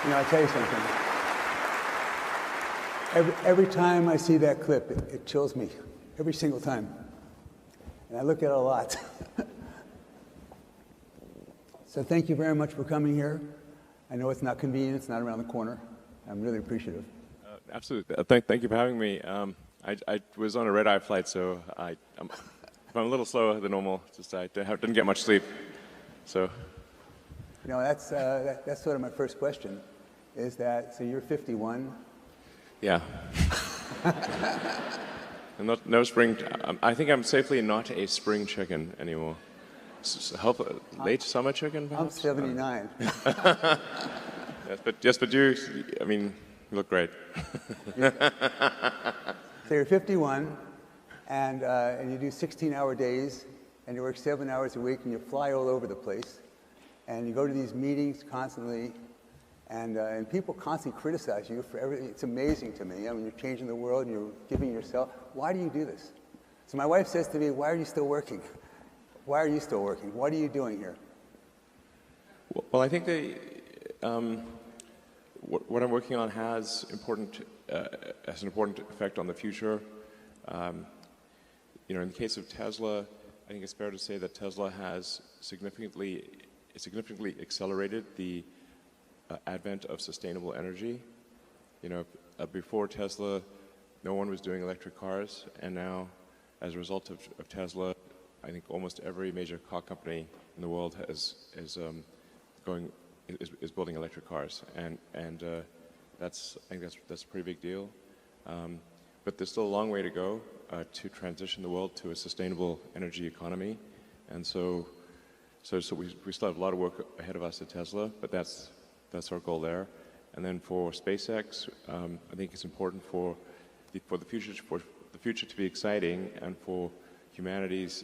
You know, I'll tell you something. Every time I see that clip, it chills me. Every single time. And I look at it a lot. So thank you very much for coming here. I know it's not convenient, it's not around the corner. I'm really appreciative. Absolutely. Thank you for having me. I was on a red-eye flight, so I'm a little slower than normal. Just I didn't get much sleep. So. You know, that's sort of my first question. Is that, so you're 51? Yeah. No spring. I think I'm safely not a spring chicken anymore. Late summer chicken, perhaps? I'm 79. Yes, but you, I mean, you look great. So you're 51, and you do 16-hour days, and you work 7 hours a week, and you fly all over the place, and you go to these meetings constantly. And people constantly criticize you for everything. It's amazing to me. I mean, you're changing the world, and you're giving yourself. Why do you do this? So my wife says to me, why are you still working? Why are you still working? What are you doing here? Well, I think what I'm working on has an important effect on the future. You know, in the case of Tesla, I think it's fair to say that Tesla has significantly accelerated the advent of sustainable energy. You know, before Tesla, no one was doing electric cars, and now, as a result of Tesla, I think almost every major car company in the world is building electric cars, and I think that's a pretty big deal. But there's still a long way to go to transition the world to a sustainable energy economy, and so we still have a lot of work ahead of us at Tesla, but that's our goal there. And then for SpaceX, I think it's important for the future to be exciting, and for humanity's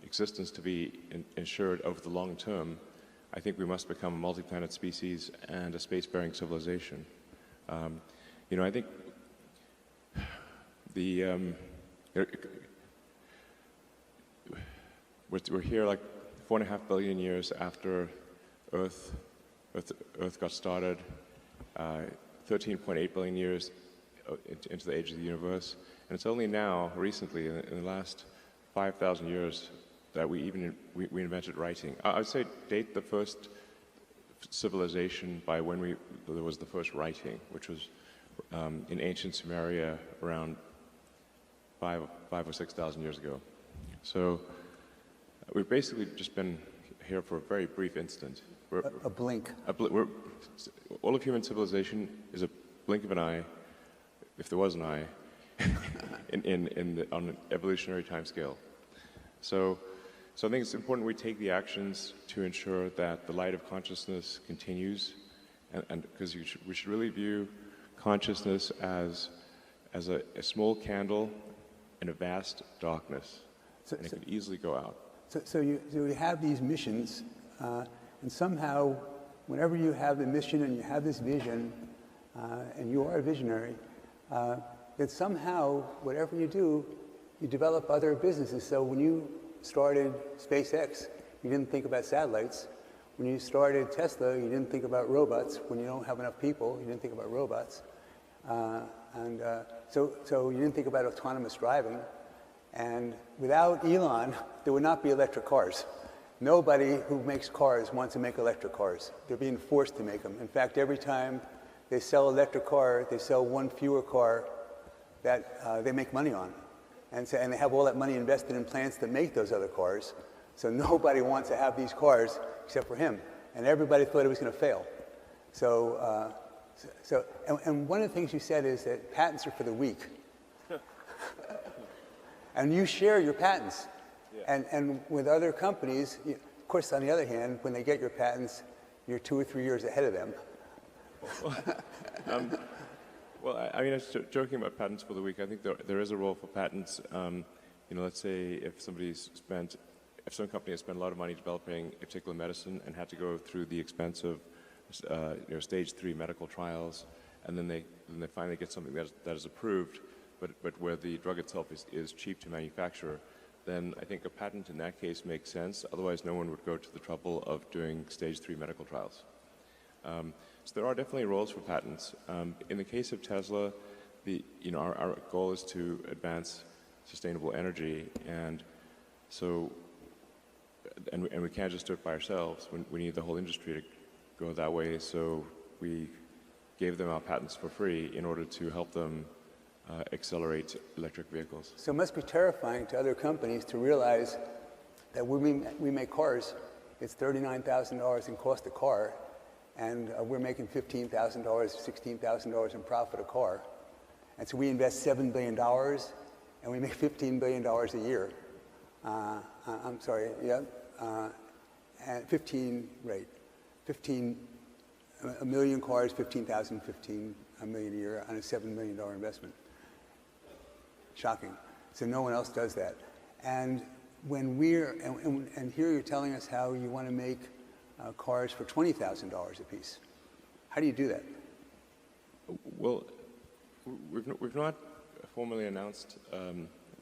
existence to be ensured over the long term. I think we must become a multi-planet species and a spacefaring civilization. You know, I think we're here like 4.5 billion years after Earth got started, 13.8 billion years into the age of the universe, and it's only now, recently, in the last 5,000 years, that we invented writing. I would say date the first civilization by when there was the first writing, which was in ancient Sumeria around 5 or 6,000 years ago. So we've basically just been here for a very brief instant. A blink. All of human civilization is a blink of an eye, if there was an eye, on an evolutionary timescale. So I think it's important we take the actions to ensure that the light of consciousness continues, and because we should really view consciousness as a small candle in a vast darkness, and it could easily go out. So you have these missions. And somehow, whenever you have the mission and you have this vision, and you are a visionary, that somehow, whatever you do, you develop other businesses. So when you started SpaceX, you didn't think about satellites. When you started Tesla, you didn't think about robots. When you don't have enough people, you didn't think about robots. So you didn't think about autonomous driving. And without Elon, there would not be electric cars. Nobody who makes cars wants to make electric cars. They're being forced to make them. In fact, every time they sell an electric car, they sell one fewer car that they make money on. And they have all that money invested in plants that make those other cars. So nobody wants to have these cars except for him. And everybody thought it was going to fail. And one of the things you said is that patents are for the weak. And you share your patents. Yeah. And with other companies, of course, on the other hand, when they get your patents, you're 2 or 3 years ahead of them. Well, I mean, I was joking about patents for the week. I think there is a role for patents. You know, let's say if some company has spent a lot of money developing a particular medicine and had to go through the expense of stage 3 medical trials, and then they finally get something that is approved, but where the drug itself is cheap to manufacture, then I think a patent in that case makes sense. Otherwise, no one would go to the trouble of doing stage 3 medical trials. So there are definitely roles for patents. In the case of Tesla, our goal is to advance sustainable energy, and so and we can't just do it by ourselves. We need the whole industry to go that way. So we gave them our patents for free in order to help them accelerate electric vehicles. So it must be terrifying to other companies to realize that when we make cars, it's $39,000 in cost a car, and we're making $15,000, $16,000 in profit a car. And so we invest $7 billion, and we make $15 billion a year. I'm sorry, yeah, and 15, right, 15, a million cars, 15,000, 15 a million a year on a $7 million investment. Shocking. So no one else does that. And when and here you're telling us how you want to make cars for $20,000 a piece. How do you do that? Well, we've not formally announced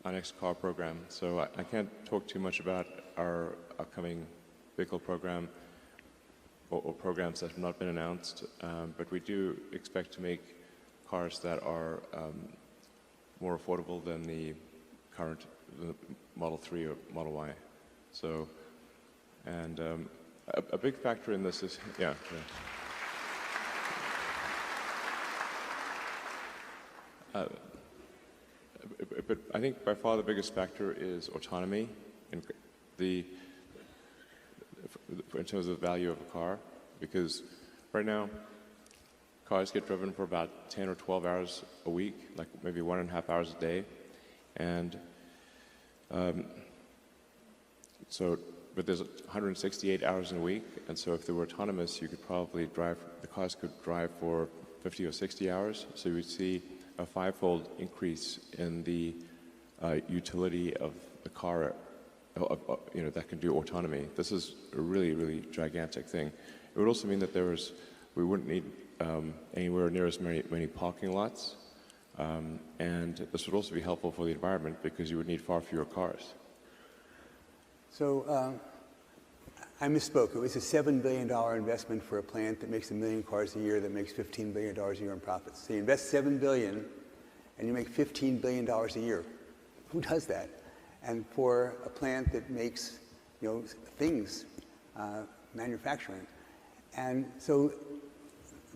our next car program, so I can't talk too much about our upcoming vehicle program or programs that have not been announced, but we do expect to make cars that are more affordable than the current Model 3 or Model Y. So, and a big factor in this is, yeah. But I think by far the biggest factor is autonomy in terms of the value of a car, because right now cars get driven for about 10 or 12 hours a week, like maybe 1.5 hours a day, and but there's 168 hours in a week, and so if they were autonomous, you could probably the cars could drive for 50 or 60 hours, so you would see a 5-fold increase in the utility of the car, that can do autonomy. This is a really, really gigantic thing. It would also mean that we wouldn't need anywhere near as many parking lots, and this would also be helpful for the environment because you would need far fewer cars. So I misspoke. It was a $7 billion investment for a plant that makes 1 million cars a year that makes $15 billion a year in profits. So you invest $7 billion and you make $15 billion a year. Who does that? And for a plant that makes, things, manufacturing. And so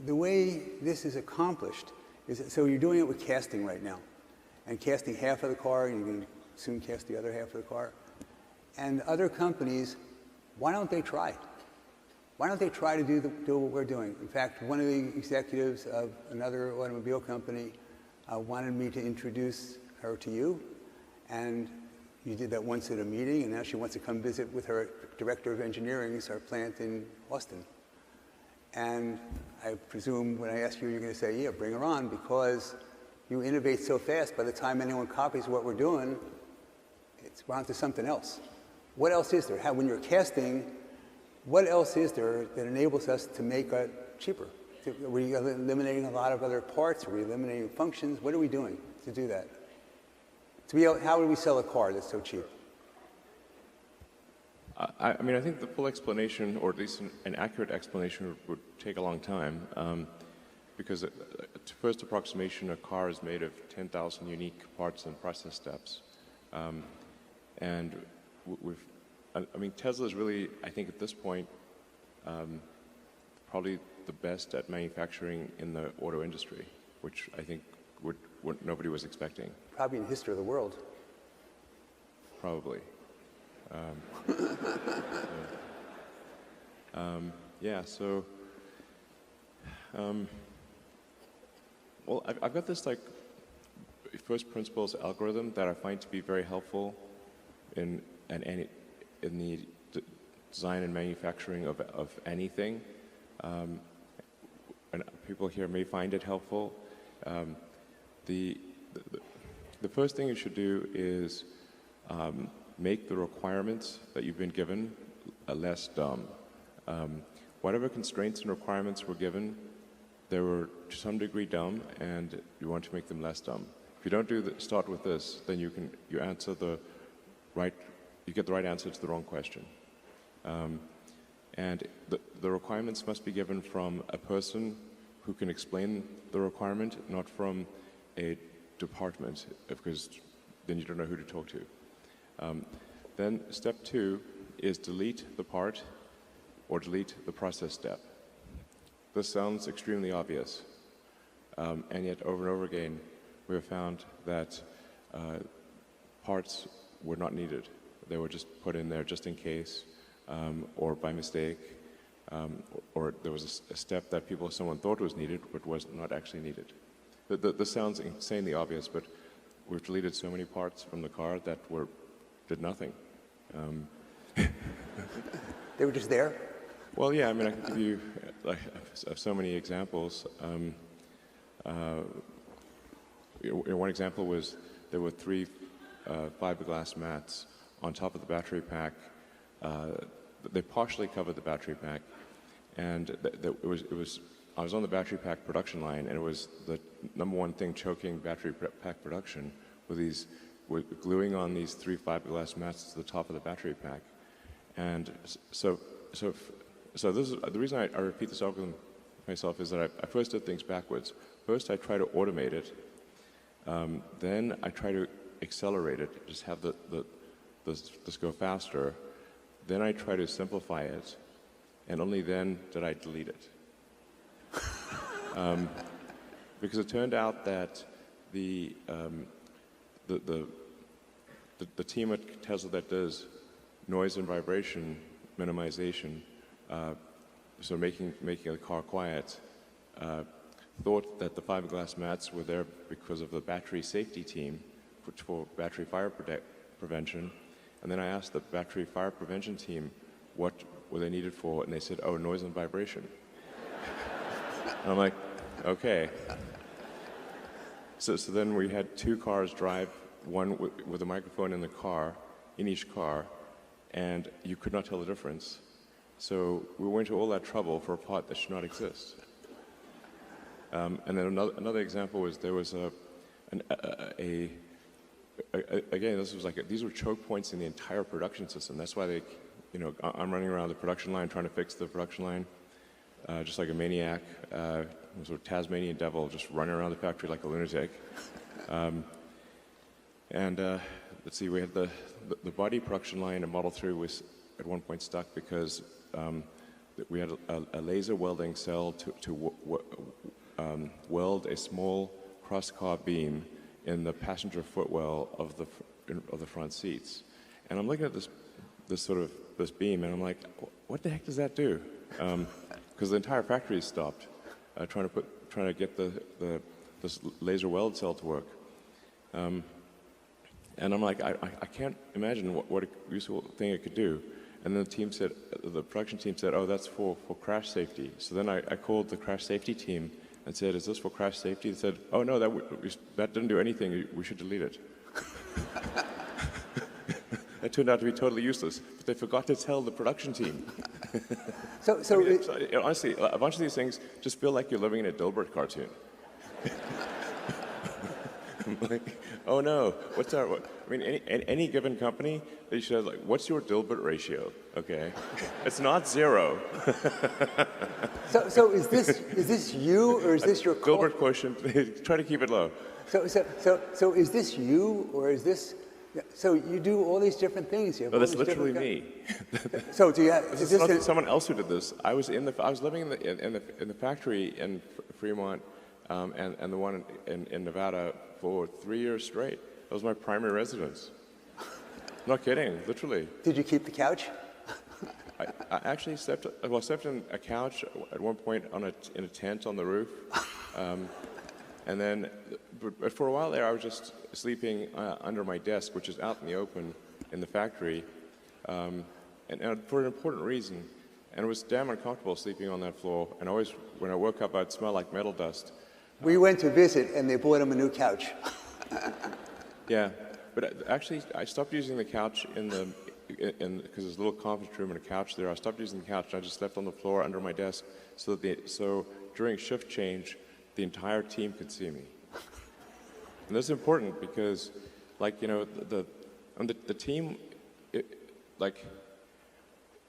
the way this is accomplished is, so you're doing it with casting right now. And casting half of the car, and you're going to soon cast the other half of the car. And other companies, why don't they try? Why don't they try to do what we're doing? In fact, one of the executives of another automobile company wanted me to introduce her to you, and you did that once at a meeting, and now she wants to come visit with her director of engineering at our plant in Austin. And I presume when I ask you, you're going to say, yeah, bring her on, because you innovate so fast, by the time anyone copies what we're doing, we're on to something else. What else is there? When you're casting, what else is there that enables us to make it cheaper? Are we eliminating a lot of other parts? Are we eliminating functions? What are we doing to do that? How would we sell a car that's so cheap? I think the full explanation, or at least an accurate explanation, would take a long time, because to first approximation, a car is made of 10,000 unique parts and process steps. And Tesla is really, I think at this point, probably the best at manufacturing in the auto industry, which I think what nobody was expecting. Probably in the history of the world. Probably. Well, I've got this first principles algorithm that I find to be very helpful in the design and manufacturing of anything, and people here may find it helpful. The first thing you should do is make the requirements that you've been given less dumb. Whatever constraints and requirements were given, they were to some degree dumb, and you want to make them less dumb. If you don't start with this, then you get the right answer to the wrong question. And the requirements must be given from a person who can explain the requirement, not from a department, because then you don't know who to talk to. Then step 2 is delete the part or delete the process step. This sounds extremely obvious, and yet over and over again we have found that parts were not needed. They were just put in there just in case, or by mistake, or there was a step that someone thought was needed but was not actually needed. This sounds insanely obvious, but we've deleted so many parts from the car that did nothing. They were just there? Well, yeah, I mean, I can give you so many examples. One example was there were 3 fiberglass mats on top of the battery pack. They partially covered the battery pack, and I was on the battery pack production line, and it was the #1 thing choking battery pack production with gluing on these 3 fiberglass mats to the top of the battery pack. And so this is the reason I repeat this algorithm myself is that I first did things backwards. First, I try to automate it. Then I try to accelerate it, just have this go faster. Then I try to simplify it, and only then did I delete it. Because it turned out that the team at Tesla that does noise and vibration minimization, so making the car quiet, thought that the fiberglass mats were there because of the battery safety team for battery fire prevention. And then I asked the battery fire prevention team what were they needed for, and they said, oh, noise and vibration. And I'm like, okay. So then we had 2 cars drive, one with a microphone in each car, and you could not tell the difference. So we went to all that trouble for a part that should not exist. And then another example was there was again, this was these were choke points in the entire production system. That's why I'm running around the production line trying to fix the production line, just like a maniac, sort of Tasmanian devil, just running around the factory like a lunatic. Let's see, we had the body production line in Model 3 was at one point stuck because we had a laser welding cell to weld a small cross-car beam in the passenger footwell of the front seats. And I'm looking at this beam, and I'm like, what the heck does that do? Because the entire factory is stopped trying to get this laser weld cell to work. And I'm like, I can't imagine what a useful thing it could do. And then the production team said, oh, that's for crash safety. So then I called the crash safety team and said, is this for crash safety? They said, oh, no, that didn't do anything. We should delete it. That turned out to be totally useless, but they forgot to tell the production team. Honestly, a bunch of these things just feel like you're living in a Dilbert cartoon. I'm like, oh no, any given company, they should have what's your Dilbert ratio? Okay, it's not 0. So is this you, or is this your Dilbert quotient? Try to keep it low. So is this you, or is this? So you do all these different things. No, that's literally me. So do you have? Is this someone else who did this? I was living in the factory in Fremont, and the one in Nevada for 3 years straight. That was my primary residence. Not kidding, literally. Did you keep the couch? I actually slept in a couch at one point in a tent on the roof. And then, but for a while there, I was just sleeping under my desk, which is out in the open in the factory, and for an important reason. And it was damn uncomfortable sleeping on that floor. And always, when I woke up, I'd smell like metal dust. We went to visit, and they bought him a new couch. Yeah, but actually, I stopped using the couch because there's a little conference room and a couch there. I stopped using the couch, and I just slept on the floor under my desk, so during shift change, the entire team could see me. And this is important because, the team,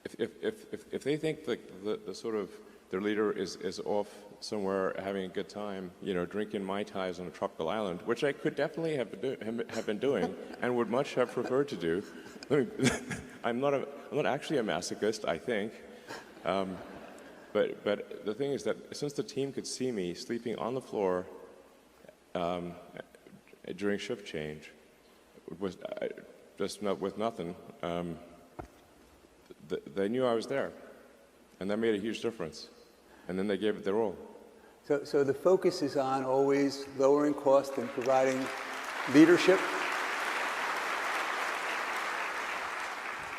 if they think the sort of their leader is off somewhere having a good time, drinking Mai Tais on a tropical island, which I could definitely have been doing and would much have preferred to do. I'm not actually a masochist, I think. But the thing is that since the team could see me sleeping on the floor during shift change, with nothing, they knew I was there, and that made a huge difference. And then they gave it their all. So the focus is on always lowering cost and providing leadership.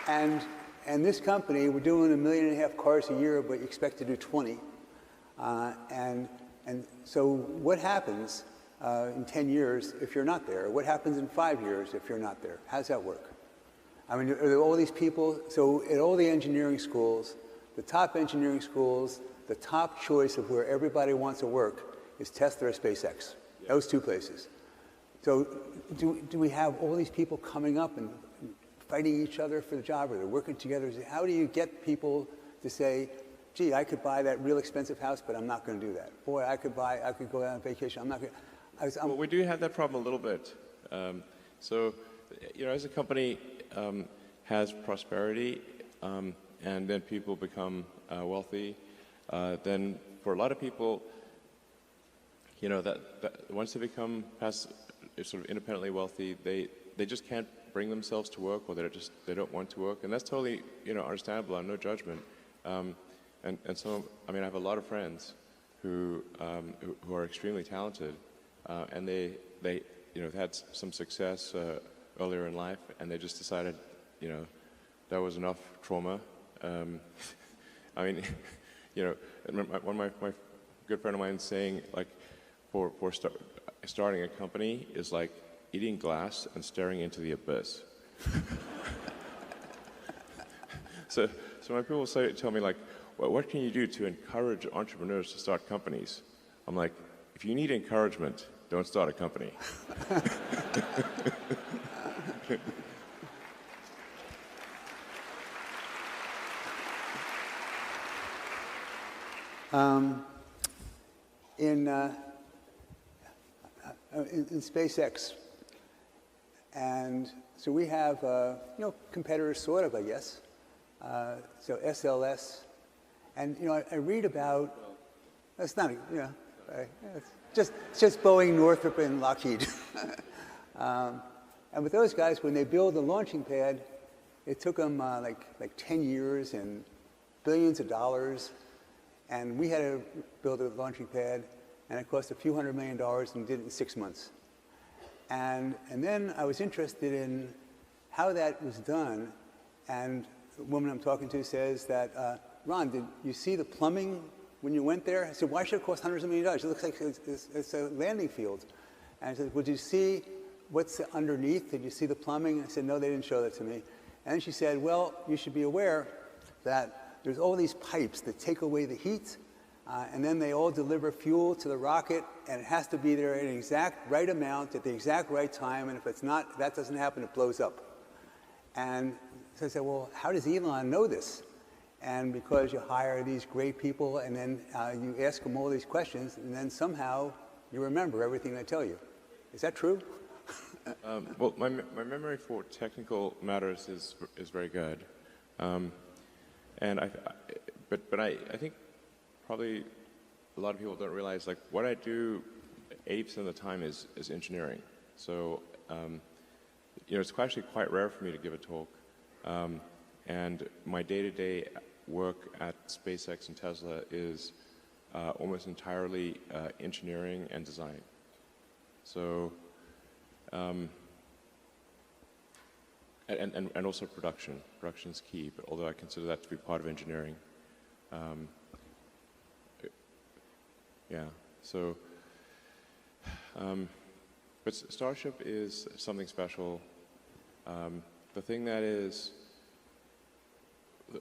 And this company, we're doing 1.5 million cars a year, but you expect to do 20. And so what happens in 10 years if you're not there? What happens in 5 years if you're not there? How does that work? I mean, are there all these people? So at all the engineering schools, the top engineering schools, the top choice of where everybody wants to work is Tesla or SpaceX. Those two places. So do we have all these people coming up and fighting each other for the job, or they're working together? How do you get people to say, gee, I could buy that real expensive house, but I'm not going to do that. Boy, I could go out on vacation. I'm not going to. Well, we do have that problem a little bit. So, as a company has prosperity, and then people become wealthy, then for a lot of people, that once they become sort of independently wealthy, they just can't bring themselves to work, or they don't want to work, and that's totally understandable. No judgment. And so, I mean, I have a lot of friends who are extremely talented, and they had some success earlier in life, and they just decided, that was enough trauma. I mean, one of my good friend of mine saying, like, for starting a company is like eating glass and staring into the abyss. So when people tell me, like, well, what can you do to encourage entrepreneurs to start companies? I'm like, if you need encouragement, don't start a company. In SpaceX, and so we have competitors, sort of, I guess. So SLS, and I read about. That's not it's just Boeing, Northrop, and Lockheed. And with those guys, when they build a launching pad, it took them like 10 years and billions of dollars. And we had to build a launching pad, and it cost a few $100 million, and we did it in 6 months. And then I was interested in how that was done, and the woman I'm talking to says that, Ron, did you see the plumbing when you went there? I said, why should it cost hundreds of millions of dollars? It looks like it's a landing field. And I said, well, did you see what's underneath? Did you see the plumbing? I said, no, they didn't show that to me. And then she said, well, you should be aware that there's all these pipes that take away the heat, and then they all deliver fuel to the rocket, and it has to be there in the exact right amount at the exact right time, and if it's not, that doesn't happen, it blows up. And so I said, well, how does Elon know this? And because you hire these great people, and then you ask them all these questions, and then somehow you remember everything they tell you. Is that true? Well, my memory for technical matters is very good. And but I think probably a lot of people don't realize, like, what I do 80% of the time is engineering. So it's actually quite rare for me to give a talk. And my day-to-day work at SpaceX and Tesla is almost entirely engineering and design. So and also production. Production is key, but although I consider that to be part of engineering. Yeah, so, but Starship is something special. The thing that is,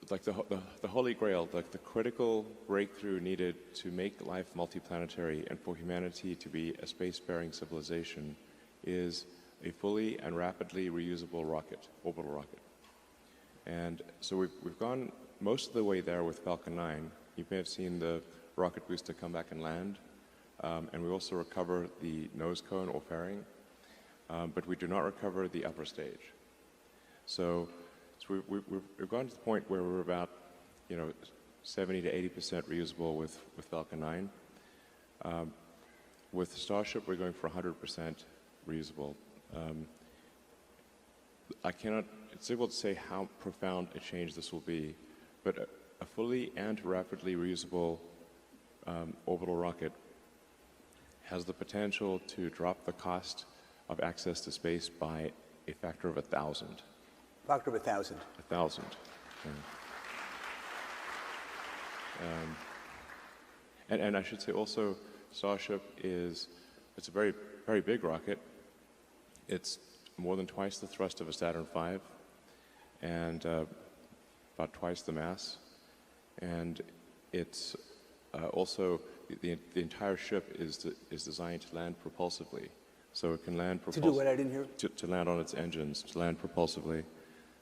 like the holy grail, like the critical breakthrough needed to make life multiplanetary and for humanity to be a space-faring civilization is a fully and rapidly reusable rocket, orbital rocket. And so we've gone most of the way there with Falcon 9. You may have seen the rocket booster come back and land, and we also recover the nose cone or fairing, but we do not recover the upper stage. So we've gotten to the point where we're about, 70 to 80% reusable with Falcon 9. With Starship, we're going for 100% reusable. It's difficult to say how profound a change this will be, but a fully and rapidly reusable orbital rocket has the potential to drop the cost of access to space by a factor of 1,000. Factor of 1,000. 1,000. Yeah. And I should say also, Starship it's a very, very big rocket. It's more than twice the thrust of a Saturn V, and about twice the mass. And it's also, the entire ship is designed to land propulsively. So it can land propulsively. To do what? I didn't hear? To land on its engines, to land propulsively.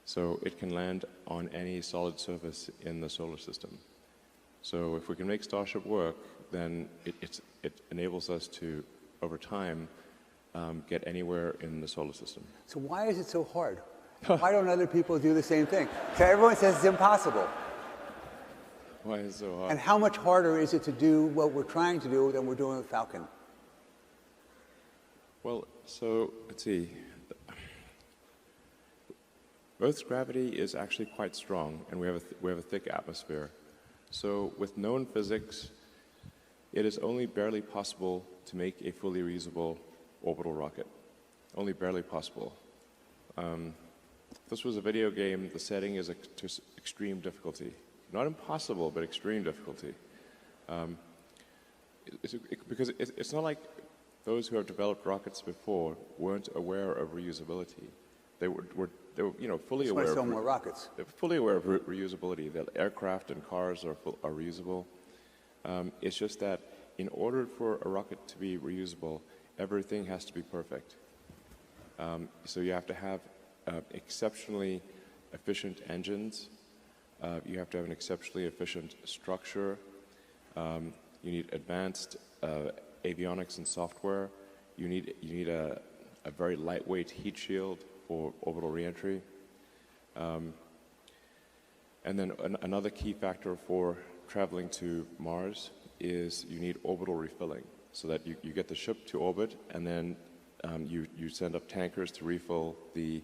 So it can land on any solid surface in the solar system. So if we can make Starship work, then it enables us to, over time, get anywhere in the solar system. So why is it so hard? Why don't other people do the same thing? So everyone says it's impossible. Why is it so hard? And how much harder is it to do what we're trying to do than we're doing with Falcon? Well, so let's see. Earth's gravity is actually quite strong, and we have a thick atmosphere. So with known physics, it is only barely possible to make a fully reusable orbital rocket. Only barely possible. If this was a video game, the setting is to extreme difficulty. Not impossible, but extreme difficulty. Because it's not like those who have developed rockets before weren't aware of reusability. They were fully aware. Just want to sell more rockets. They're fully aware of reusability. That aircraft and cars are reusable. It's just that in order for a rocket to be reusable, everything has to be perfect. So you have to have exceptionally efficient engines. You have to have an exceptionally efficient structure. You need advanced avionics and software. You need a very lightweight heat shield for orbital reentry. And then another key factor for traveling to Mars is you need orbital refilling, so that you get the ship to orbit, and then you send up tankers to refill the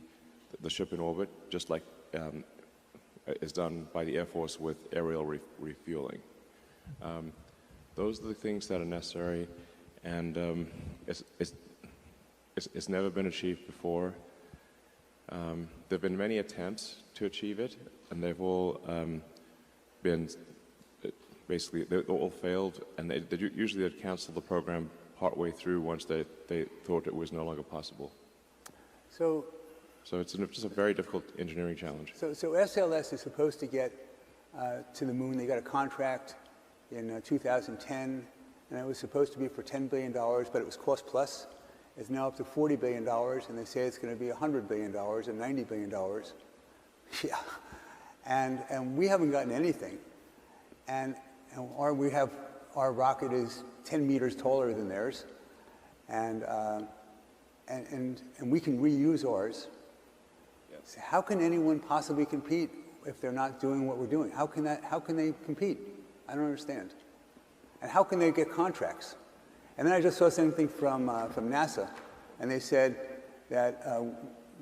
ship in orbit, just like is done by the Air Force with aerial refueling. Those are the things that are necessary, and it's never been achieved before. There have been many attempts to achieve it, and they've all been basically, they all failed, and they usually cancel the program partway through once they thought it was no longer possible. So it's just a very difficult engineering challenge. So SLS is supposed to get to the moon. They got a contract in 2010, and it was supposed to be for $10 billion, but it was cost plus. It's now up to $40 billion, and they say it's going to be $100 billion and $90 billion. Yeah, and we haven't gotten anything, and our rocket is 10 meters taller than theirs, and we can reuse ours. Yes. So how can anyone possibly compete if they're not doing what we're doing? How can they compete? I don't understand. And how can they get contracts? And then I just saw something from NASA, and they said that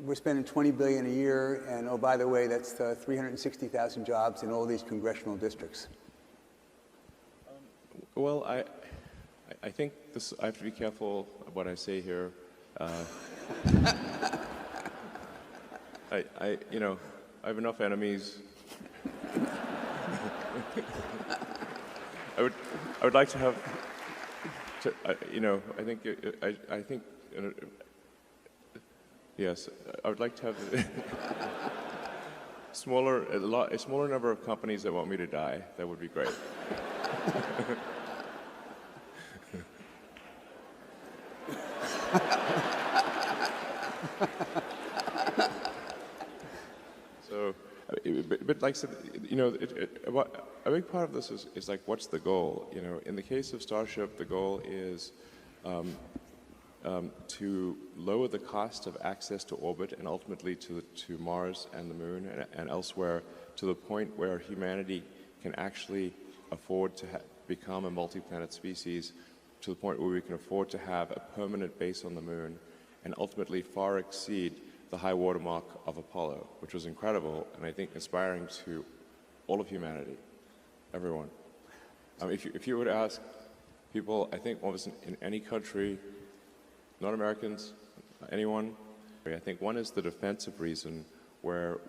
we're spending $20 billion a year, and oh, by the way, that's 360,000 jobs in all these congressional districts. Well, I think I have to be careful of what I say here. I have enough enemies. I would like to have. I think. Yes, I would like to have a smaller number of companies that want me to die. That would be great. So but like I said, a big part of this is like, what's the goal? In the case of Starship, the goal is to lower the cost of access to orbit and ultimately to Mars and the Moon and elsewhere, to the point where humanity can actually afford to become a multi-planet species, to the point where we can afford to have a permanent base on the Moon and ultimately far exceed the high watermark of Apollo, which was incredible and I think inspiring to all of humanity, everyone. If you were to ask people, I think almost in any country, not Americans, anyone, I think one is the defensive reason, where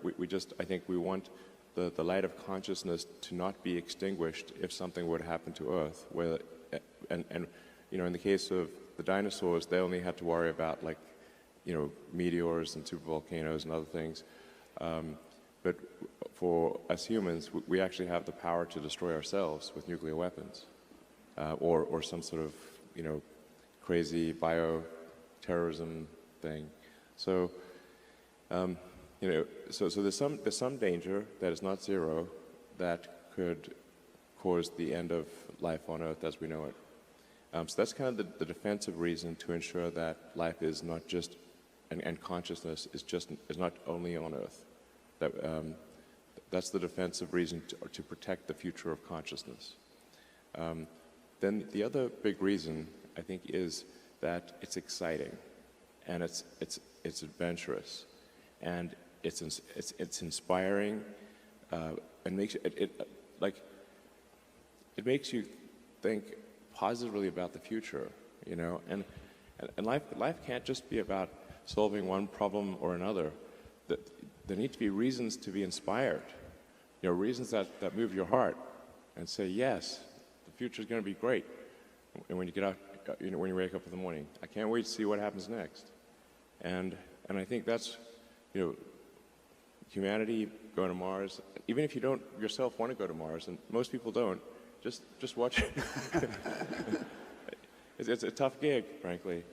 I think we want the light of consciousness to not be extinguished if something were to happen to Earth. In the case of the dinosaurs, they only had to worry about meteors and supervolcanoes and other things. But for us humans, we actually have the power to destroy ourselves with nuclear weapons, or some sort of crazy bioterrorism thing. So so there's some danger that is not zero that could cause the end of life on Earth as we know it. So that's kind of the defensive reason to ensure that life is not just, and consciousness is not only on Earth. That's the defensive reason to protect the future of consciousness. Then the other big reason, I think, is that it's exciting, and it's adventurous, and it's inspiring, and makes it makes you think positively about the future, and life can't just be about solving one problem or another. There need to be reasons to be inspired, reasons that move your heart and say, yes, the future is going to be great. And when you get out, when you wake up in the morning, I can't wait to see what happens next. And I think that's, humanity going to Mars. Even if you don't yourself want to go to Mars, and most people don't, just watch it. It's a tough gig, frankly.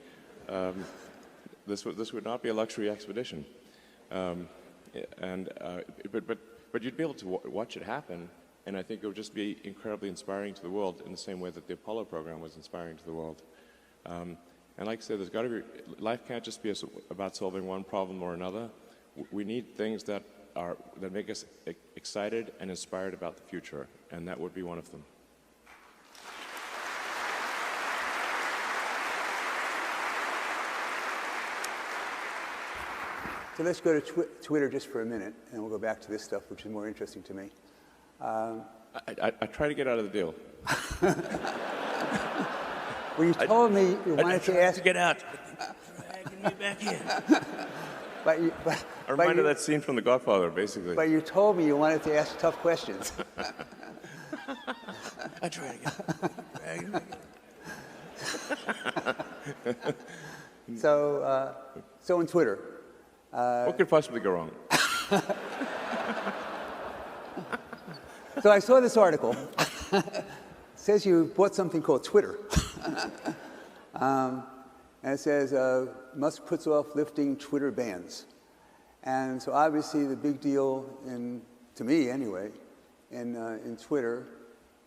This would not be a luxury expedition. But you'd be able to watch it happen, and I think it would just be incredibly inspiring to the world in the same way that the Apollo program was inspiring to the world. And like I said, there's got to be, life can't just be about solving one problem or another. We need things that make us excited and inspired about the future, and that would be one of them. So let's go to Twitter just for a minute, and we'll go back to this stuff, which is more interesting to me. I try to get out of the deal. Well, you told me you wanted to ask... to get out. Dragging me back in. I reminded that scene from The Godfather, basically. But you told me you wanted to ask tough questions. I try to get out. So on Twitter... what could possibly go wrong? So I saw this article. It says you bought something called Twitter. And it says, Musk puts off lifting Twitter bans. And so obviously the big deal, to me anyway, in Twitter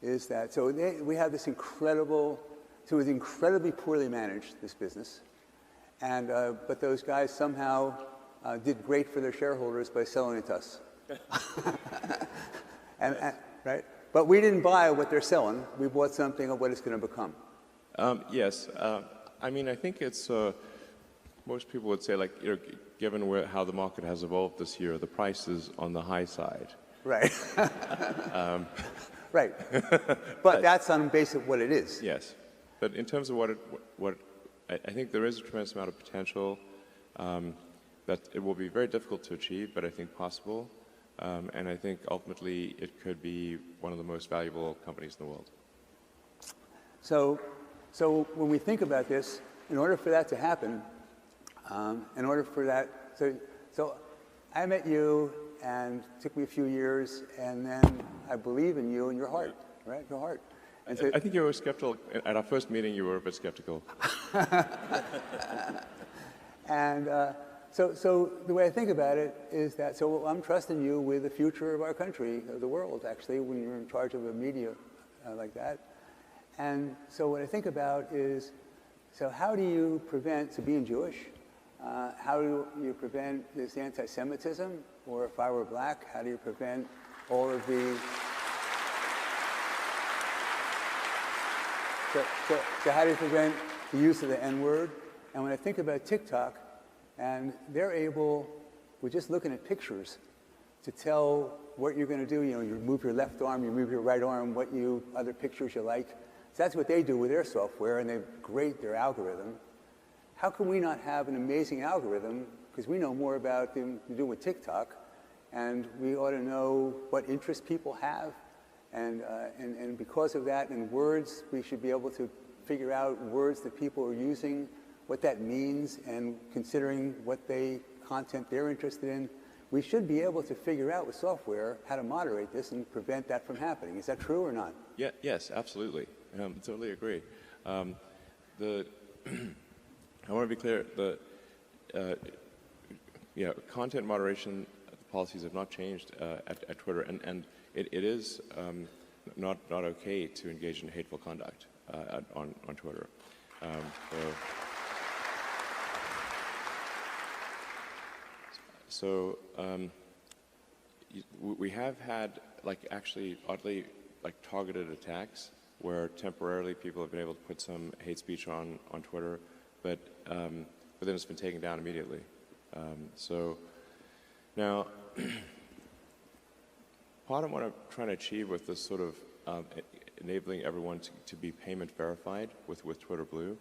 is that, we have this incredible, so it was incredibly poorly managed, this business. And, but those guys somehow did great for their shareholders by selling it to us. Right? But we didn't buy what they're selling. We bought something of what it's going to become. Yes. I mean, I think it's, most people would say, given how the market has evolved this year, the price is on the high side. Right. Right. But that's on base of what it is. Yes. But in terms of I think there is a tremendous amount of potential that it will be very difficult to achieve, but I think possible. And I think ultimately it could be one of the most valuable companies in the world. So when we think about this, in order for that to happen, so I met you, and it took me a few years, and then I believe in you and your heart, right? Your heart. And so, I think you were skeptical. At our first meeting, you were a bit skeptical. And So the way I think about it is that, so I'm trusting you with the future of our country, of the world, actually, when you're in charge of a media like that. And so what I think about is, so how do you prevent, so being Jewish, how do you prevent this anti-Semitism? Or if I were black, how do you prevent all of the... So how do you prevent the use of the N-word? And when I think about TikTok, and they're able, with just looking at pictures, to tell what you're going to do. You know, you move your left arm, you move your right arm, other pictures you like. So that's what they do with their software, and they grade their algorithm. How can we not have an amazing algorithm? Because we know more about them to do with TikTok, and we ought to know what interests people have. And because of that, in words, we should be able to figure out words that people are using, what that means, and considering what content they're interested in. We should be able to figure out with software how to moderate this and prevent that from happening. Is that true or not? Yeah, yes, absolutely. Totally agree. I want to be clear. Content moderation policies have not changed at Twitter, and it is not okay to engage in hateful conduct on Twitter. We have had, actually oddly, targeted attacks where temporarily people have been able to put some hate speech on Twitter, but then it's been taken down immediately. Now, part of what I'm trying to achieve with this sort of enabling everyone to be payment verified with Twitter Blue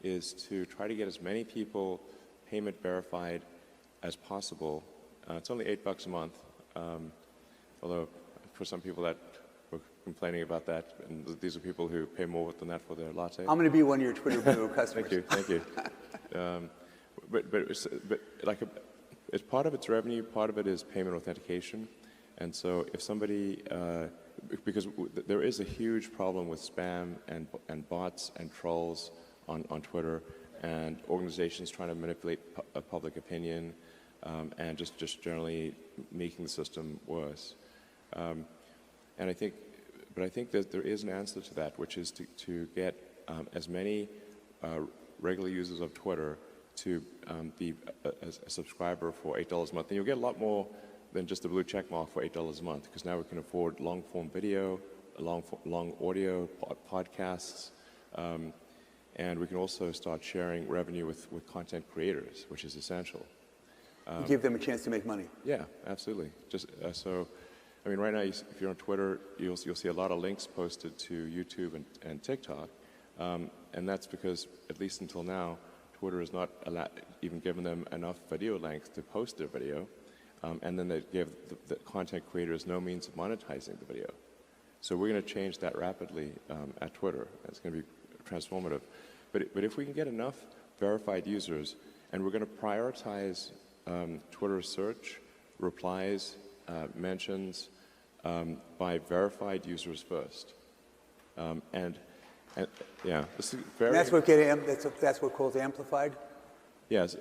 is to try to get as many people payment verified as possible. It's only $8 a month, although for some people that were complaining about that, and these are people who pay more than that for their latte. I'm going to be one of your Twitter Blue customers. Thank you. It's part of its revenue, part of it is payment authentication, and so if somebody, because there is a huge problem with spam and bots and trolls on Twitter, and organizations trying to manipulate public opinion, and just generally making the system worse. And I think that there is an answer to that, which is to get as many regular users of Twitter to be a subscriber for $8 a month. And you'll get a lot more than just a blue check mark for $8 a month, because now we can afford long-form video, long audio, podcasts, and we can also start sharing revenue with content creators, which is essential. Give them a chance to make money. Yeah, absolutely. I mean, right now, if you're on Twitter, you'll see a lot of links posted to YouTube and TikTok, and that's because, at least until now, Twitter has not even given them enough video length to post their video, and then they give the content creators no means of monetizing the video. So we're going to change that rapidly at Twitter. It's going to be transformative. But if we can get enough verified users, and we're going to prioritize Twitter search, replies, mentions by verified users first, yeah, this is very. And that's what calls amplified. Yes.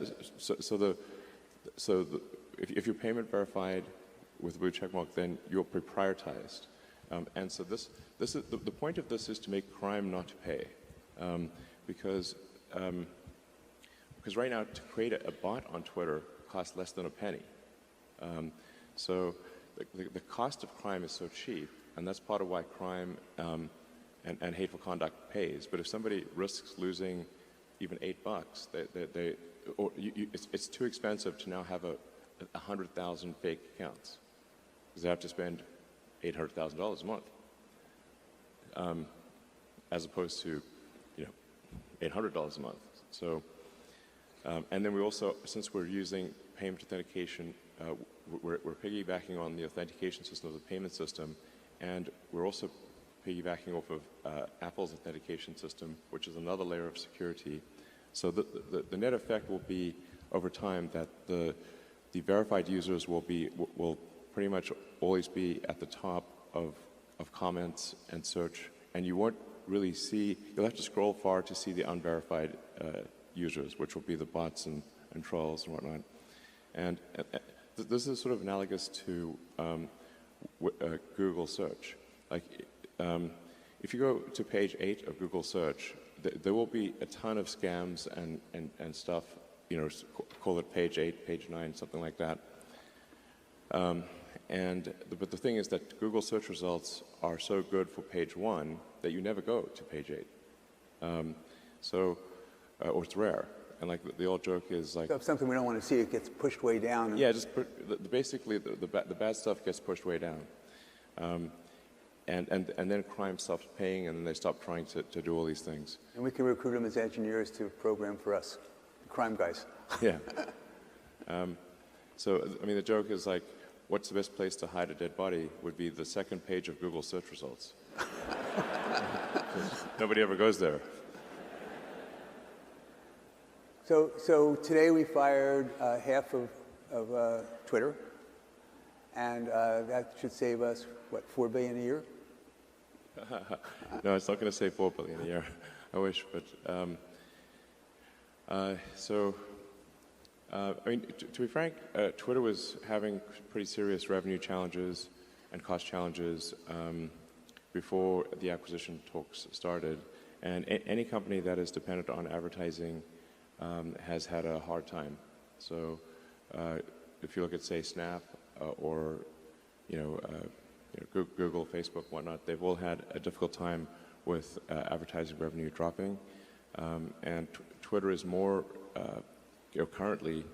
If you're payment verified with a blue checkmark, then you're prioritized, and so this is the point of this is to make crime not to pay, because right now to create a bot on Twitter costs less than a penny. So the cost of crime is so cheap, and that's part of why crime and hateful conduct pays. But if somebody risks losing even $8, it's too expensive to now have 100,000 fake accounts, because they have to spend $800,000 a month, as opposed to $800 a month. So, and then we also, since we're using payment authentication, we're piggybacking on the authentication system of the payment system, and we're also piggybacking off of Apple's authentication system, which is another layer of security. So the net effect will be, over time, that the verified users will pretty much always be at the top of comments and search, and you won't really see, you'll have to scroll far to see the unverified users, which will be the bots and trolls and whatnot. And this is sort of analogous to Google search. Like, if you go to page 8 of Google search, there will be a ton of scams and stuff, you know, call it page 8, page 9, something like that. But the thing is that Google search results are so good for page 1 that you never go to page 8. Or it's rare. And like the old joke is like... So if something we don't want to see, it gets pushed way down. Yeah, just basically the bad stuff gets pushed way down. And then crime stops paying, and then they stop trying to do all these things. And we can recruit them as engineers to program for us, crime guys. Yeah. So, I mean, the joke is like, what's the best place to hide a dead body would be the second page of Google search results. Nobody ever goes there. So today we fired half of Twitter, and that should save us, what, $4 billion a year? No, it's not going to save $4 billion a year. I wish, but I mean, to be frank, Twitter was having pretty serious revenue challenges and cost challenges before the acquisition talks started, and any company that is dependent on advertising has had a hard time. So if you look at, say, Snap or Google, Facebook, whatnot, they've all had a difficult time with advertising revenue dropping. And Twitter is more, currently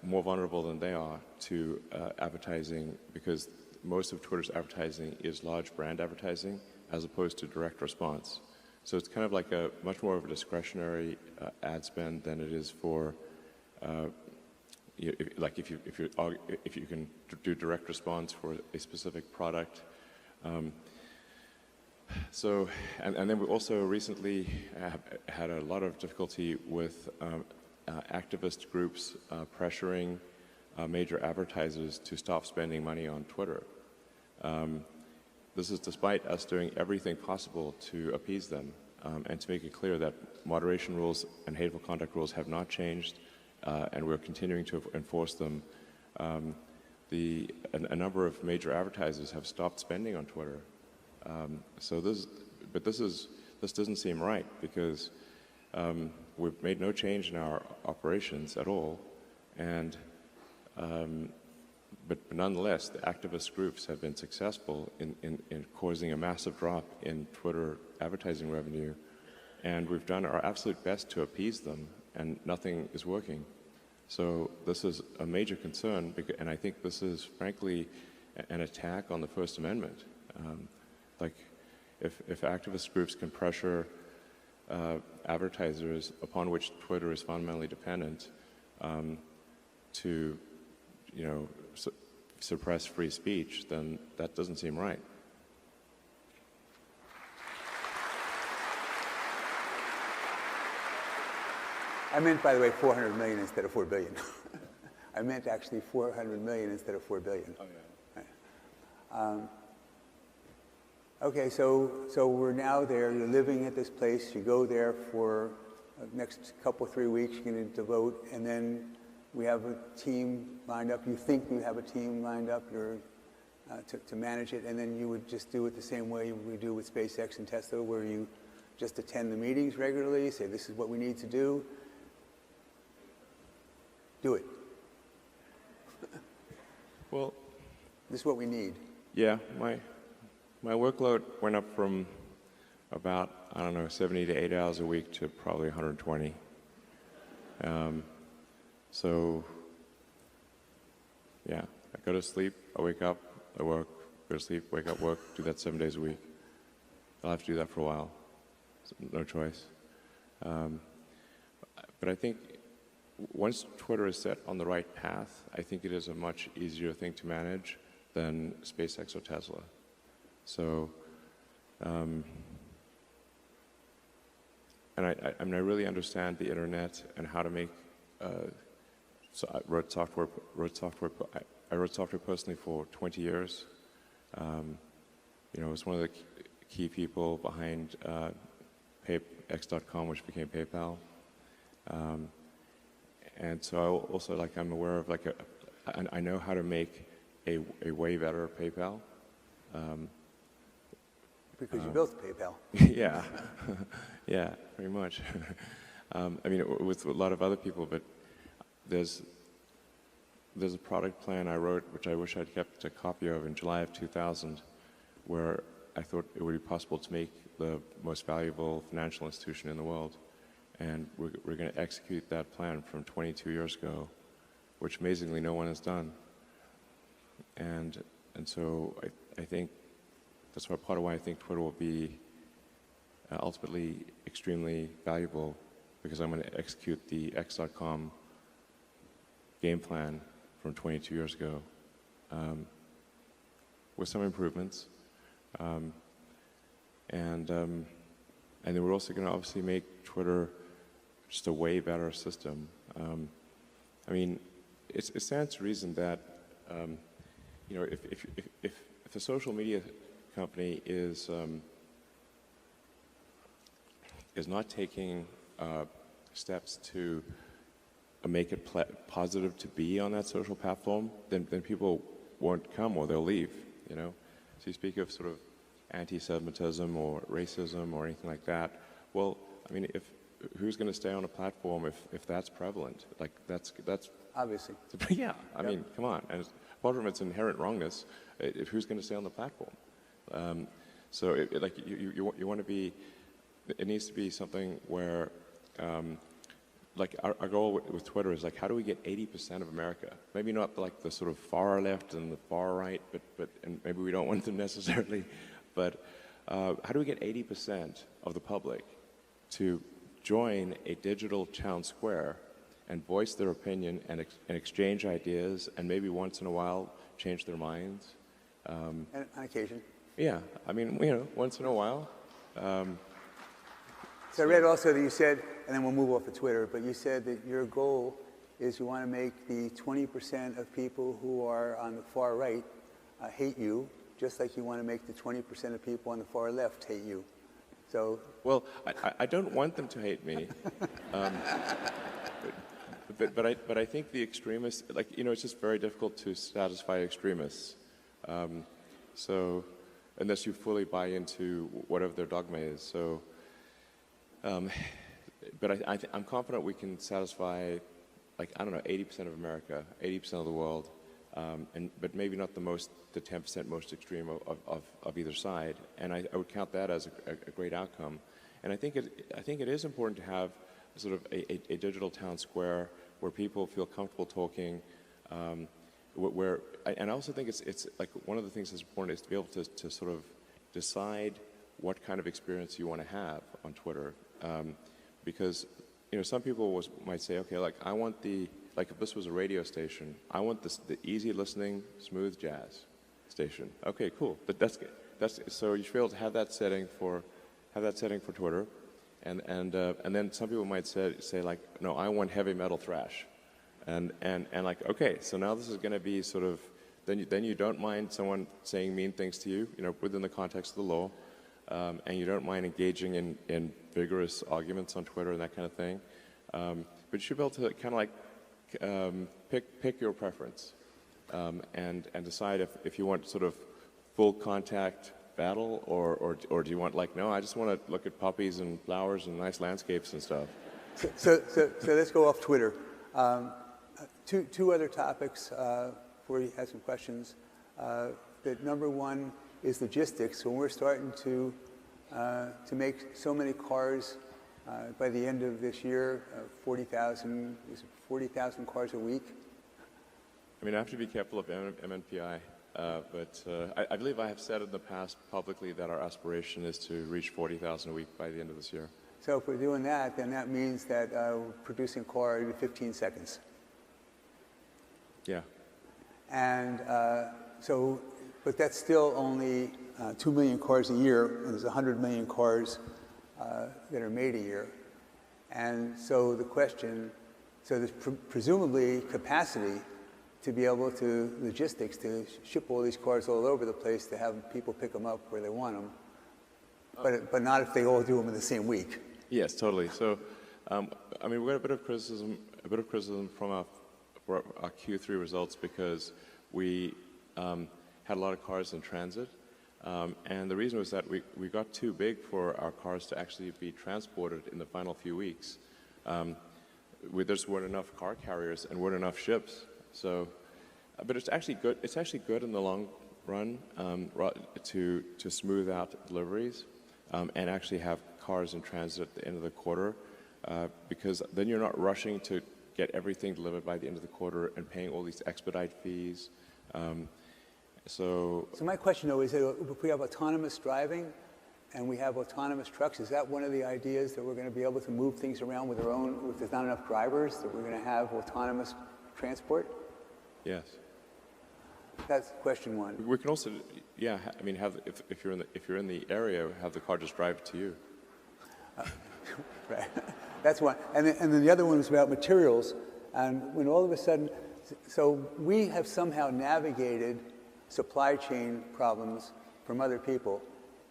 more vulnerable than they are to advertising, because most of Twitter's advertising is large brand advertising as opposed to direct response. So it's kind of like a much more of a discretionary ad spend than it is for, if you can do direct response for a specific product. And then we also recently had a lot of difficulty with activist groups pressuring major advertisers to stop spending money on Twitter. This is despite us doing everything possible to appease them and to make it clear that moderation rules and hateful conduct rules have not changed, and we're continuing to enforce them. A number of major advertisers have stopped spending on Twitter. This doesn't seem right, because we've made no change in our operations at all, and but nonetheless, the activist groups have been successful in causing a massive drop in Twitter advertising revenue, and we've done our absolute best to appease them, and nothing is working. So this is a major concern, and I think this is, frankly, an attack on the First Amendment. Like, if activist groups can pressure advertisers upon which Twitter is fundamentally dependent to, suppress free speech, then that doesn't seem right. I meant, by the way, 400 million instead of 4 billion. I meant actually 400 million instead of 4 billion. Oh, yeah. Okay, so we're now there. You're living at this place. You go there for the next couple, 3 weeks. You're going to devote, and then we have a team lined up. You think you have a team lined up to manage it, and then you would just do it the same way we do with SpaceX and Tesla, where you just attend the meetings regularly, say this is what we need to do. Do it. Well, this is what we need. Yeah, my workload went up from about, 70 to 80 hours a week to probably 120. So, yeah, I go to sleep, I wake up, I work, go to sleep, wake up, work, do that 7 days a week. I'll have to do that for a while. No choice. But I think once Twitter is set on the right path, I think it is a much easier thing to manage than SpaceX or Tesla. So, and I really understand the internet and how to make. So I wrote software. I wrote software personally for 20 years. I was one of the key people behind X.com, which became PayPal. and so I also like I'm aware of like I know how to make a way better PayPal. Because you built PayPal. Yeah, yeah, pretty much. I mean, with a lot of other people, but there's a product plan I wrote, which I wish I'd kept a copy of in July of 2000, where I thought it would be possible to make the most valuable financial institution in the world. And we're going to execute that plan from 22 years ago, which amazingly no one has done. And so I think that's part of why I think Twitter will be ultimately extremely valuable, because I'm going to execute the X.com game plan from 22 years ago with some improvements. And then we're also going to obviously make Twitter just a way better system. I mean, it stands to reason that you know, if a social media company is not taking steps to make it positive to be on that social platform, then people won't come or they'll leave. You know, so you speak of sort of anti-Semitism or racism or anything like that. Well, I mean, who's going to stay on a platform if that's prevalent? Like that's Obviously. Yeah, I mean, come on. And apart from its inherent wrongness, who's going to stay on the platform? So like you want to be. It needs to be something where, like our goal with Twitter is like, how do we get 80% of America? Maybe not like the sort of far left and the far right, but and maybe we don't want them necessarily, but how do we get 80% of the public to join a digital town square and voice their opinion and exchange ideas and maybe once in a while change their minds? And on occasion. Yeah, I mean, you know, once in a while. So I read also that you said, and then we'll move off of Twitter, but you said that your goal is you want to make the 20% of people who are on the far right hate you, just like you want to make the 20% of people on the far left hate you. So. Well, I don't want them to hate me. But I think the extremists, like, you know, it's just very difficult to satisfy extremists. So unless you fully buy into whatever their dogma is. So, but I'm confident we can satisfy, like, I don't know, 80% of America, 80% of the world, but maybe not the 10% most extreme of either side. And I would count that as a great outcome. And I think it is important to have sort of a digital town square where people feel comfortable talking. And I also think it's like one of the things that's important is to be able to sort of decide what kind of experience you want to have on Twitter. Because, you know, some people might say, okay, like I want like if this was a radio station, I want the easy listening, smooth jazz station. Okay, cool. But so you should be able to have that setting for Twitter, and then some people might say like, no, I want heavy metal thrash, and like, okay, so now this is going to be sort of then you don't mind someone saying mean things to you, you know, within the context of the law. And you don't mind engaging in vigorous arguments on Twitter and that kind of thing. But you should be able to kind of like pick your preference and decide if you want sort of full contact battle or do you want like, no, I just want to look at poppies and flowers and nice landscapes and stuff. So let's go off Twitter. Two other topics before you have some questions. That number one is logistics. When we're starting to make so many cars by the end of this year, 40,000 cars a week. I mean, I have to be careful of MNPI, but I believe I have said in the past publicly that our aspiration is to reach 40,000 a week by the end of this year. So if we're doing that, then that means that we're producing a car every 15 seconds. Yeah. And but that's still only 2 million cars a year, and there's 100 million cars that are made a year. And so the question, so there's presumably capacity to be able to, logistics, to ship all these cars all over the place to have people pick them up where they want them, but not if they all do them in the same week. Yes, totally. So I mean, we got a bit of criticism from our Q3 results because we had a lot of cars in transit, and the reason was that we got too big for our cars to actually be transported in the final few weeks. There just weren't enough car carriers and weren't enough ships. So, but it's actually good. It's actually good in the long run to smooth out deliveries and actually have cars in transit at the end of the quarter, because then you're not rushing to get everything delivered by the end of the quarter and paying all these expedite fees. So my question, though, is that if we have autonomous driving and we have autonomous trucks, is that one of the ideas that we're going to be able to move things around with our own, if there's not enough drivers, that we're going to have autonomous transport? Yes. That's question one. We can also, yeah, I mean, if you're in the area, have the car just drive to you. Right. That's one. And then the other one was about materials. And when all of a sudden, so we have somehow navigated supply chain problems from other people.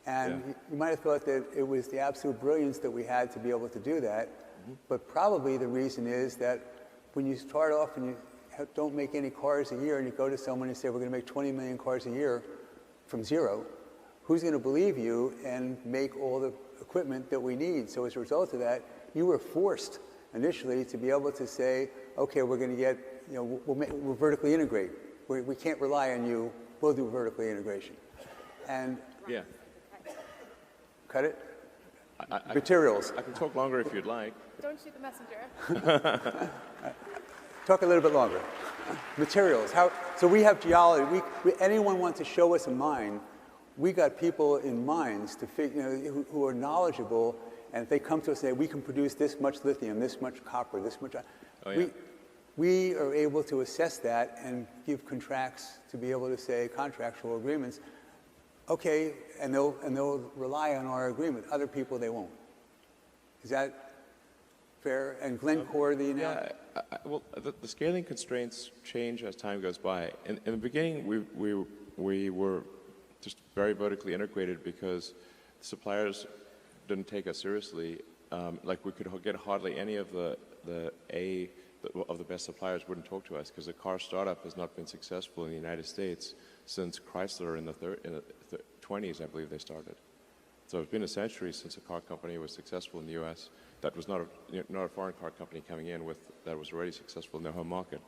And yeah, you might have thought that it was the absolute brilliance that we had to be able to do that. Mm-hmm. But probably the reason is that when you start off and you don't make any cars a year and you go to someone and say, we're going to make 20 million cars a year from zero, who's going to believe you and make all the equipment that we need? So as a result of that, you were forced initially to be able to say, okay, we're going to get, you know, we'll vertically integrate. We can't rely on you. We'll do vertically integration. And yeah, cut it. Materials. I can talk longer if you'd like. Don't shoot the messenger. Talk a little bit longer. Materials. So we have geology. Anyone wants to show us a mine, we got people in mines to who are knowledgeable, and if they come to us and say, we can produce this much lithium, this much copper, this much, oh, yeah, we are able to assess that and give contracts to be able to say contractual agreements. Okay, and they'll rely on our agreement. Other people, they won't. Is that fair? And Glencore, yeah, well, the scaling constraints change as time goes by. In the beginning, we were just very vertically integrated because suppliers didn't take us seriously. Like we could get hardly any of the best suppliers wouldn't talk to us because the car startup has not been successful in the United States since Chrysler in the 20s, I believe they started. So it's been a century since a car company was successful in the U.S. that was not a foreign car company coming in that was already successful in their home market.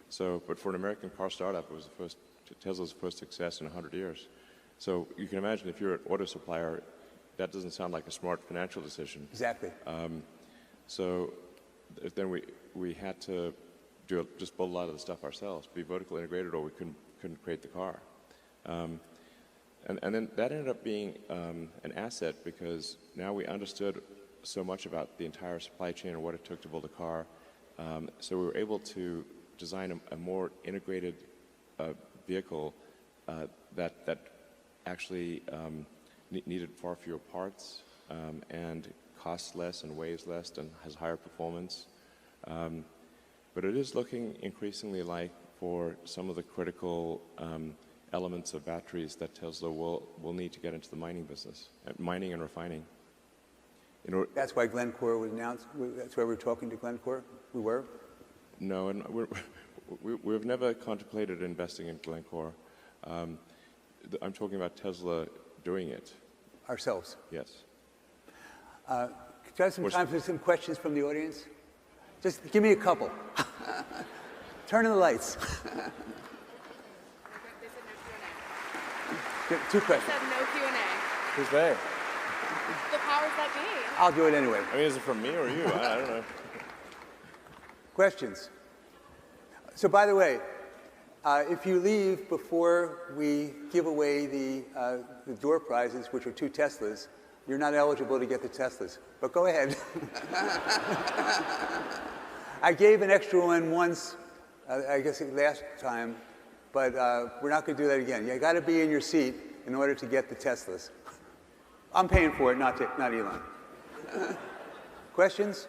So, but for an American car startup, it was Tesla's first success in 100 years. So you can imagine if you're an auto supplier, that doesn't sound like a smart financial decision. Exactly. So then we had to just build a lot of the stuff ourselves, be vertically integrated, or we couldn't create the car. And then that ended up being an asset because now we understood so much about the entire supply chain and what it took to build a car. So we were able to design a more integrated vehicle that actually needed far fewer parts and costs less and weighs less and has higher performance. But it is looking increasingly like for some of the critical elements of batteries that Tesla will need to get into the mining business, mining and refining. That's why Glencore was announced. That's why we're talking to Glencore. We were. No, and we've never contemplated investing in Glencore. I'm talking about Tesla doing it Ourselves. Yes. Could you have some time for some questions from the audience? Just give me a couple. Turn on the lights. They said no Q&A. Two questions. They said no Q&A. Who's they? The powers that be. I'll do it anyway. I mean, is it from me or you? I don't know. Questions? So by the way, if you leave before we give away the door prizes, which are 2 Teslas, you're not eligible to get the Teslas. But go ahead. I gave an extra one once, I guess last time, but we're not going to do that again. You got to be in your seat in order to get the Teslas. I'm paying for it, not Elon. Questions?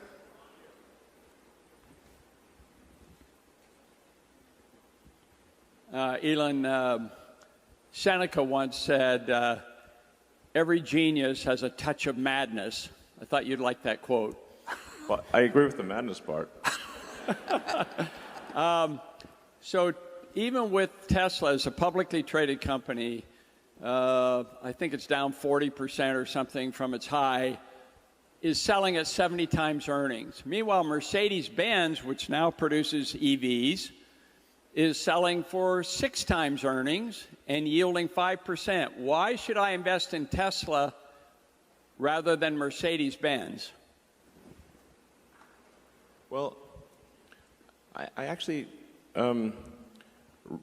Elon, Seneca once said, every genius has a touch of madness. I thought you'd like that quote. Well, I agree with the madness part. So even with Tesla as a publicly traded company, I think it's down 40% or something from its high, is selling at 70 times earnings. Meanwhile, Mercedes-Benz, which now produces EVs, is selling for 6 times earnings and yielding 5%. Why should I invest in Tesla rather than Mercedes-Benz? Well, I actually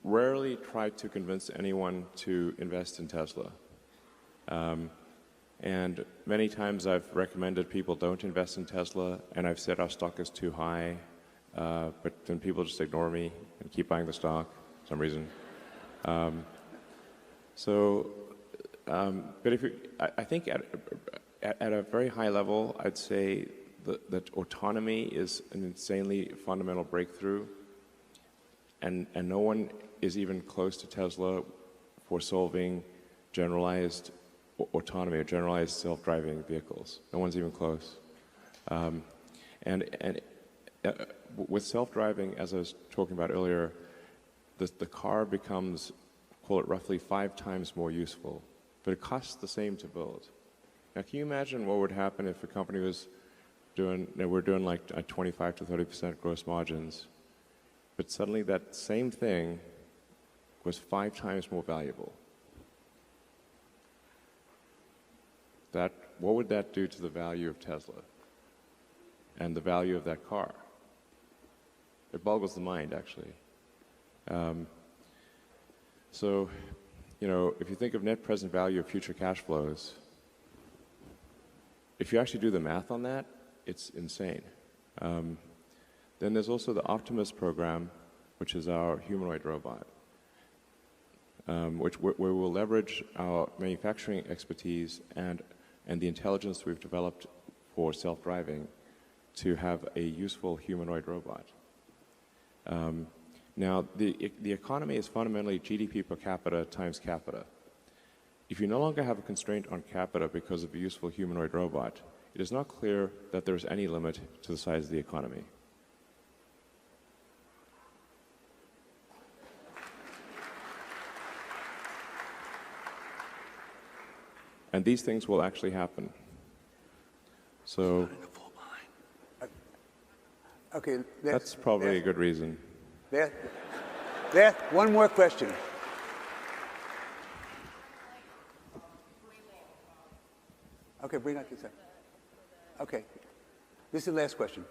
rarely try to convince anyone to invest in Tesla. And many times I've recommended people don't invest in Tesla, and I've said our stock is too high, but then people just ignore me and keep buying the stock for some reason. But if I think at a very high level, I'd say that autonomy is an insanely fundamental breakthrough, and no one is even close to Tesla for solving generalized autonomy or generalized self-driving vehicles. No one's even close. With self-driving, as I was talking about earlier, the car becomes, call it roughly 5 times more useful, but it costs the same to build. Now, can you imagine what would happen if a company was we're doing like 25 to 30% gross margins, but suddenly that same thing was 5 times more valuable? What would that do to the value of Tesla and the value of that car? It boggles the mind, actually. So, if you think of net present value of future cash flows, if you actually do the math on that, it's insane. Then there's also the Optimus program, which is our humanoid robot, where we'll leverage our manufacturing expertise and the intelligence we've developed for self-driving to have a useful humanoid robot. Now, the economy is fundamentally GDP per capita times capita. If you no longer have a constraint on capita because of a useful humanoid robot, it is not clear that there is any limit to the size of the economy. And these things will actually happen. So Okay, that's probably a good reason. There, one more question. Okay, bring out your side. Okay, this is the last question.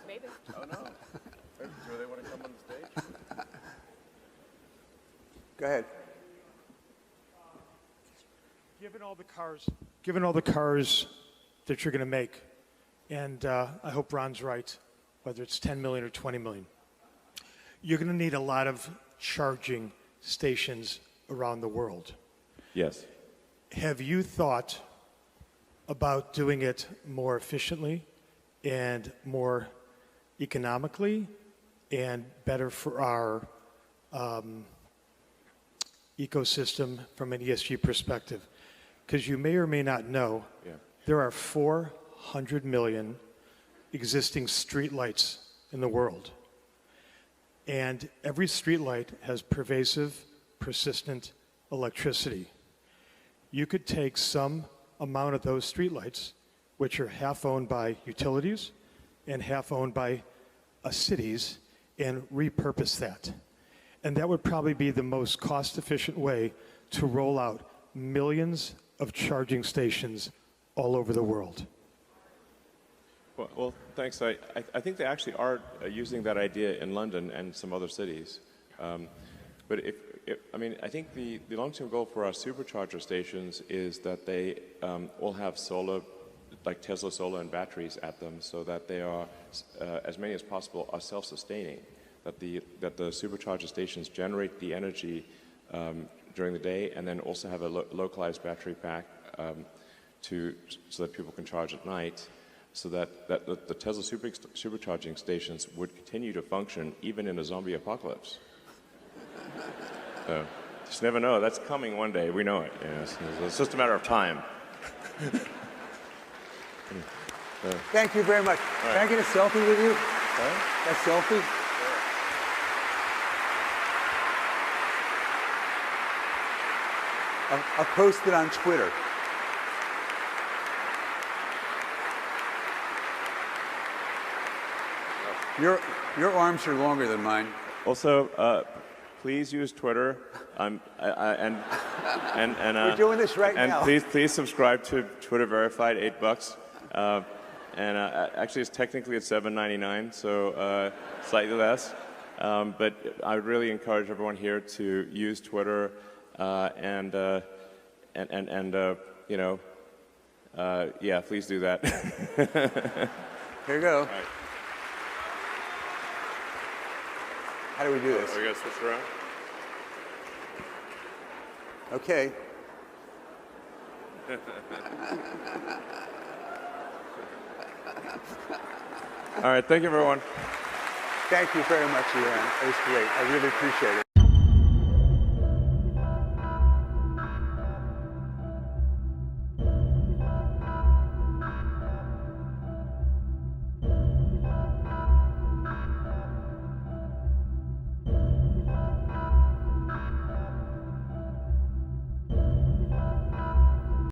Maybe. Oh, no. Do they want to come on the stage? Go ahead. Given all the cars that you're going to make, and I hope Ron's right, whether it's 10 million or 20 million, you're going to need a lot of charging stations around the world. Yes. Have you thought about doing it more efficiently and more economically and better for our ecosystem from an ESG perspective? Because you may or may not know, there are 400 million existing streetlights in the world. And every streetlight has pervasive, persistent electricity. You could take some amount of those streetlights, which are half owned by utilities and half owned by cities, and repurpose that. And that would probably be the most cost-efficient way to roll out millions of charging stations all over the world. Well, thanks. I think they actually are using that idea in London and some other cities. But I think the long-term goal for our supercharger stations is that they all have solar, like Tesla solar and batteries at them, so that they are, as many as possible, are self-sustaining. That the supercharger stations generate the energy during the day, and then also have a localized battery pack so that people can charge at night, so that the Tesla supercharging stations would continue to function even in a zombie apocalypse. Just never know. That's coming one day. We know it. Yes. It's just a matter of time. Thank you very much. Can I get a selfie with you? A selfie? I'll post it on Twitter. Your arms are longer than mine. Also, please use Twitter. We're doing this right now. And please subscribe to Twitter Verified, $8. Actually, it's technically at $7.99, so slightly less. But I would really encourage everyone here to use Twitter yeah, please do that. Here you go. All right. How do we do this? Are we going to switch around? Okay. All right, thank you, everyone. Thank you very much, Elon. It was great. I really appreciate it.